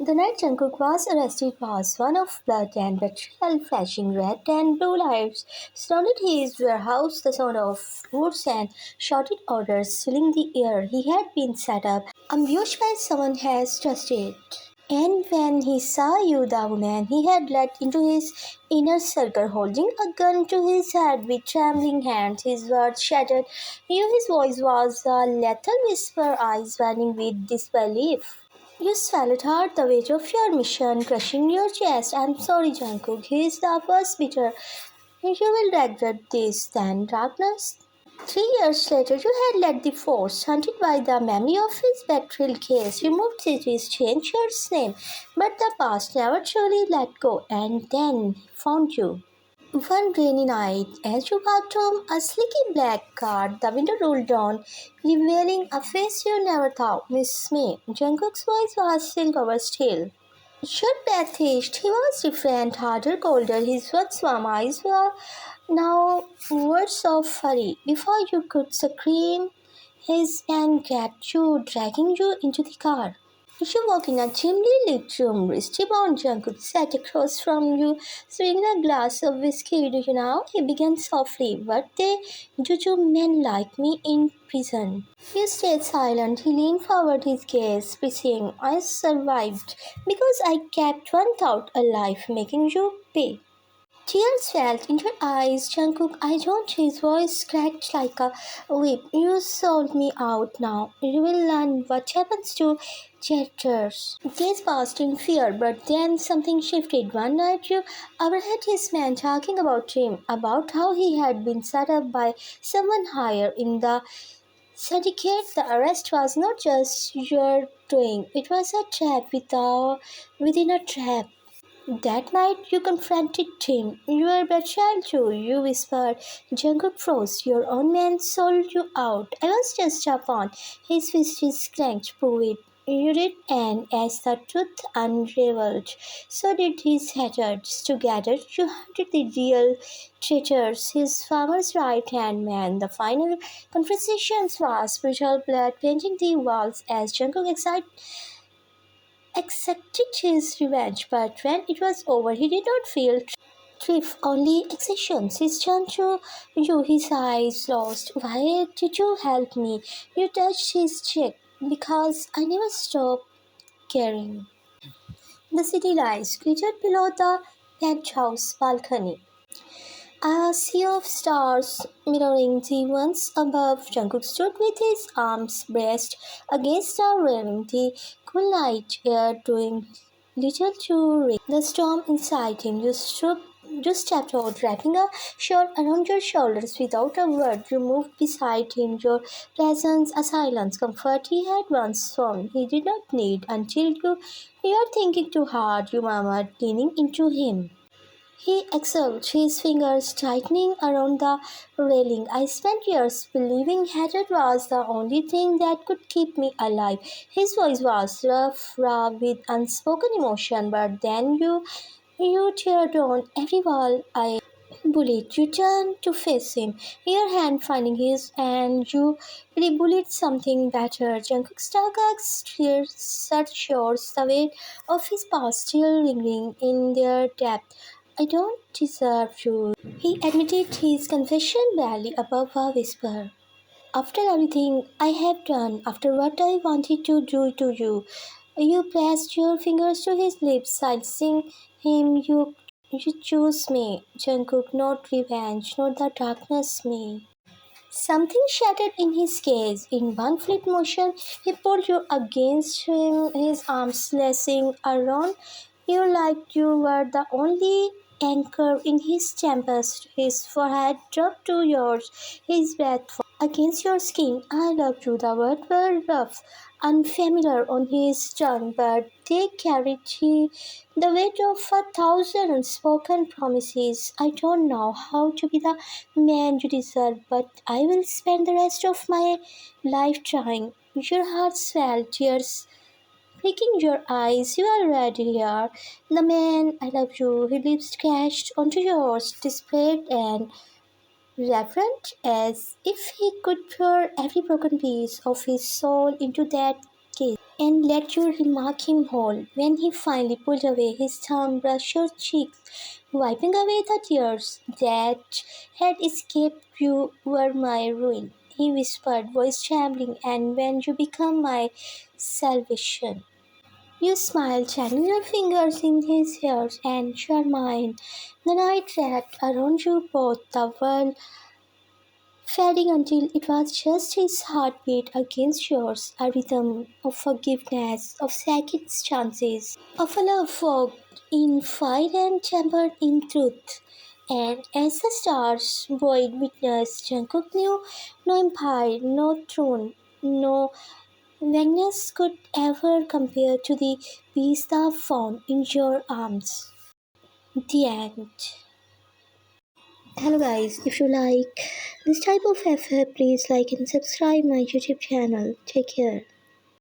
The night Jungkook was arrested was one of blood and betrayal. Flashing red and blue lights surrounded his warehouse. The sound of words and shouted orders filling the air. He had been set up, ambushed by someone has trusted. And when he saw you, the woman he had led into his inner circle, holding a gun to his head with trembling hands, his words shattered. You, his voice was a lethal whisper, eyes burning with disbelief. You swallowed hard the weight of your mission, crushing your chest. I'm sorry, Jungkook. He is the first bitter. You will regret this, then, darkness. 3 years later, you had led the force, hunted by the memory of his betrayal case, removed cities, changed your name, but the past never truly let go, and then found you. One rainy night, as you walked home, a sleeky black car, the window rolled down, revealing a face you never thought, Miss May. Jungkook's voice was silver still. Your path itched. He was different, harder, colder. His once warm eyes were now words of fury. Before you could scream, his hand grabbed you, dragging you into the car. You walk in a dimly lit room. Wristbound Jungkook sat across from you, swinging a glass of whiskey. Do you know? He began softly. What they do to men like me in prison? You stayed silent. He leaned forward, his gaze piercing. I survived because I kept one thought alive, making you pay. Tears fell in her eyes. Jungkook, I don't. His voice cracked like a whip. You sold me out now. You will learn what happens to traitors. Days passed in fear, but then something shifted. One night you overheard his man talking about him, about how he had been set up by someone higher in the syndicate. The arrest was not just your doing, it was a trap within a trap. That night you confronted him. You were betrayal too, you whispered. Jungkook froze. Your own man sold you out. I was just a pawn. His fists clenched. Prove it. You did, and as the truth unraveled, so did his haters. Together you hunted the real traitors, his farmer's right-hand man. The final conversations was brutal blood painting the walls as Jungkook accepted his revenge, but when it was over, he did not feel grief, only exhaustion. He turned to you, his eyes lost. Why did you help me? You touched his cheek because I never stopped caring. The city lights glittered below the penthouse balcony. A sea of stars mirroring the ones above. Jungkook stood with his arms braced against the railing, the cool night air doing little to break the storm inside him. You stepped out, wrapping a shawl around your shoulders without a word. You moved beside him, your presence a silence, comfort he had once found. He did not need until you are thinking too hard, you murmured, leaning into him. He exhaled, his fingers tightening around the railing. I spent years believing hatred was the only thing that could keep me alive. His voice was rough, raw, with unspoken emotion, but then you teared on every wall I bullied. You turned to face him, your hand finding his, and you re-bullied something better. Jungkook's dark eyes searched shores, the weight of his past still lingering in their depth. I don't deserve you. He admitted his confession barely above a whisper. After everything I have done, after what I wanted to do to you, you pressed your fingers to his lips, silencing him. You choose me, Jungkook, not revenge, not the darkness, me. Something shattered in his gaze. In one fleet motion, he pulled you against him, his arms lacing around you like you were the only anchor in his tempest. His forehead dropped to yours, his breath against your skin. I love you. The words were rough, unfamiliar on his tongue, but they carried the weight of 1,000 unspoken promises. I don't know how to be the man you deserve, but I will spend the rest of my life trying. Your heart swelled, tears flicking your eyes. You are ready here. The man, I love you. His lips crashed onto yours, desperate and reverent, as if he could pour every broken piece of his soul into that kiss. and let you remark him whole. When he finally pulled away, his tongue brushed your cheeks, wiping away the tears that had escaped. You were my ruin, he whispered, voice trembling, and when you become my salvation. You smiled, tangling your fingers in his hair and your mine. The night wrapped around you both, the world fading until it was just his heartbeat against yours, a rhythm of forgiveness, of second chances, of a love fogged in fire and tempered in truth. And as the stars void witness, Jungkook knew no empire, no throne, no Venus could ever compare to the peace thou found in your arms. The end. Hello guys, if you like this type of FF, please like and subscribe my YouTube channel. Take care.